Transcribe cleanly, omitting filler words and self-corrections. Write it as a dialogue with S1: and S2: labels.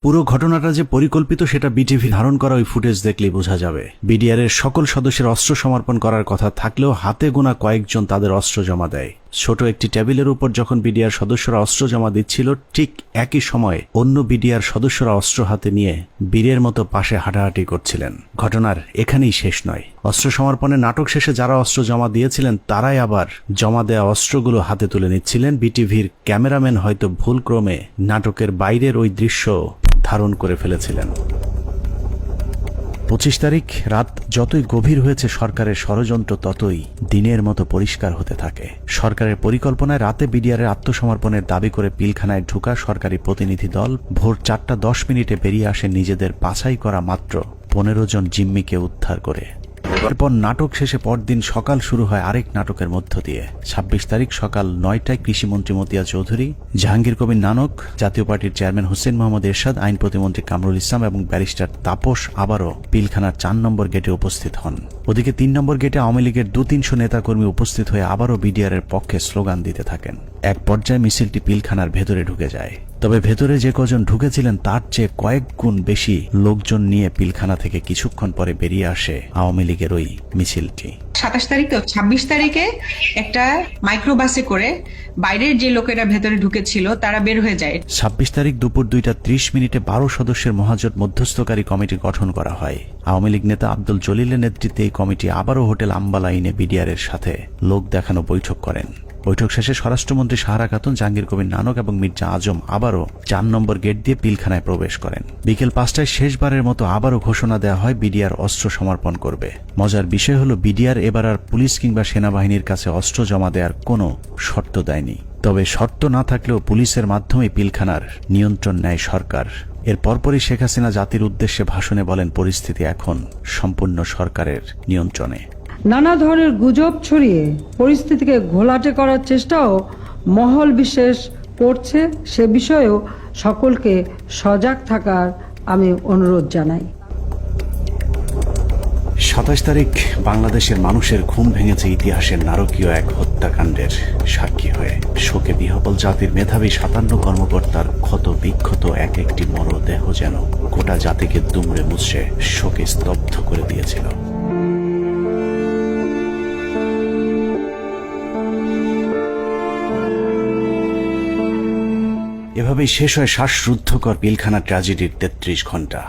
S1: পুরো ঘটনাটা যে পরিকল্পিত সেটা বিটিভি ধারণ করা ওই ফুটেজ দেখলেই বোঝা যাবে। বিডিআর এর সকল সদস্যের অস্ত্র সমর্পণ করার কথা থাকলেও হাতে গোনা কয়েকজন তাদের অস্ত্র জমা দেয়। ছোট একটি টেবিলের উপর যখন বিডিআর সদস্যরা অস্ত্র জমা দিচ্ছিল, ঠিক একই সময়ে অন্য বিডিআর সদস্যরা অস্ত্র হাতে নিয়ে বীরের মতো পাশে হাঁটাহাঁটি করছিলেন। ঘটনার এখানেই শেষ নয়। অস্ত্র সমর্পণের নাটক শেষে যারা অস্ত্র জমা দিয়েছিলেন তারাই আবার জমা দেয়া অস্ত্রগুলো হাতে তুলে নিচ্ছিলেন। বিটিভির ক্যামেরাম্যান হয়তো ভুলক্রমে নাটকের বাইরের ওই দৃশ্য ধারণ করে ফেলেছিলেন। 25 তারিখ রাত যতই গভীর হয়েছে, সরকারের ষড়যন্ত্র ততই দিনের মতো পরিষ্কার হতে থাকে। সরকারের পরিকল্পনায় রাতে বিডিআরের আত্মসমর্পণের দাবি করে পিলখানায় ঢোকা সরকারি প্রতিনিধি দল ভোর 4:10 বেরিয়ে আসে নিজেদের বাছাই করা মাত্র 15 জন জিম্মিকে উদ্ধার করে। এরপর নাটক শেষে পরদিন সকাল শুরু হয় আরেক নাটকের মধ্য দিয়ে। 26 তারিখ সকাল 9টায় কৃষিমন্ত্রী মতিয়া চৌধুরী, জাহাঙ্গীর কবির নানক, জাতীয় পার্টির চেয়ারম্যান হোসেন মোহাম্মদ এরশাদ, আইন প্রতিমন্ত্রী কামরুল ইসলাম এবং ব্যারিস্টার তাপস আবারও পিলখানার 4 নম্বর গেটে উপস্থিত হন। ওদিকে 3 নম্বর গেটে আওয়ামী লীগের 200-300 নেতাকর্মী উপস্থিত হয়ে আবারও বিডিআর এর পক্ষে স্লোগান দিতে থাকেন। এক পর্যায়ে মিছিলটি পিলখানার ভেতরে ঢুকে যায়। তবে ভেতরে যে কজন ঢুকেছিলেন তার চেয়ে কয়েক গুণ বেশি লোকজন নিয়ে পিলখানা থেকে কিছুক্ষণ পরে বেরিয়ে আসে আওয়ামী লীগের ওই মিছিলটি।
S2: 27 তারিখ তো 26 তারিখে একটা মাইক্রোবাসে করে বাইরের যে লোকেরা ভেতরে ঢুকেছিল তারা বের হয়ে যায়।
S1: 26 তারিখ দুপুর 2:30 12 সদস্যের মহাজোট মধ্যস্থকারী কমিটি গঠন করা হয়। আওয়ামী লীগ নেতা আব্দুল জলিলের নেতৃত্বে এই কমিটি আবারও হোটেল আম্বালাইনে বিডিআর এর সাথে লোক দেখানো বৈঠক করেন। বৈঠক শেষে স্বরাষ্ট্রমন্ত্রী সাহারা খাতুন, জাহাঙ্গীর কবির নানক এবং মির্জা আজম আবারও 4 নম্বর গেট দিয়ে পিলখানায় প্রবেশ করেন। বিকেল 5টায় শেষবারের মতো আবারও ঘোষণা দেওয়া হয় বিডিআর অস্ত্র সমর্পণ করবে। মজার বিষয় হলো বিডিআর এবার আর পুলিশ কিংবা সেনাবাহিনীর কাছে অস্ত্র জমা দেওয়ার কোনো শর্ত দেয়নি। তবে শর্ত না থাকলেও পুলিশের মাধ্যমে পিলখানার নিয়ন্ত্রণ নেয় সরকার। এর পরপরই শেখ হাসিনা জাতির উদ্দেশ্যে ভাষণে বলেন, পরিস্থিতি এখন সম্পূর্ণ সরকারের নিয়ন্ত্রণে।
S3: নানা ধরনের গুজব ছড়িয়ে পরিস্থিতিকে ঘোলাটে করার চেষ্টাও মহল বিশেষ করছে, সে বিষয়েও সকলকে সজাগ থাকার আমি অনুরোধ জানাই।
S1: 27 তারিখ বাংলাদেশের মানুষের ঘুম ভেঙেছে ইতিহাসের নারকীয় এক হত্যাকাণ্ডের সাক্ষী হয়ে। শোকে বিহ্বল জাতির মেধাবী 57 কর্মকর্তার ক্ষত বিক্ষত এক একটি মরদেহ যেন গোটা জাতিকে দুমড়ে মুচড়ে শোকে স্তব্ধ করে দিয়েছিল। এভাবেই শেষ হয় শ্বাসরুদ্ধকর পিলখানা ট্র্যাজেডির 33 ঘণ্টা।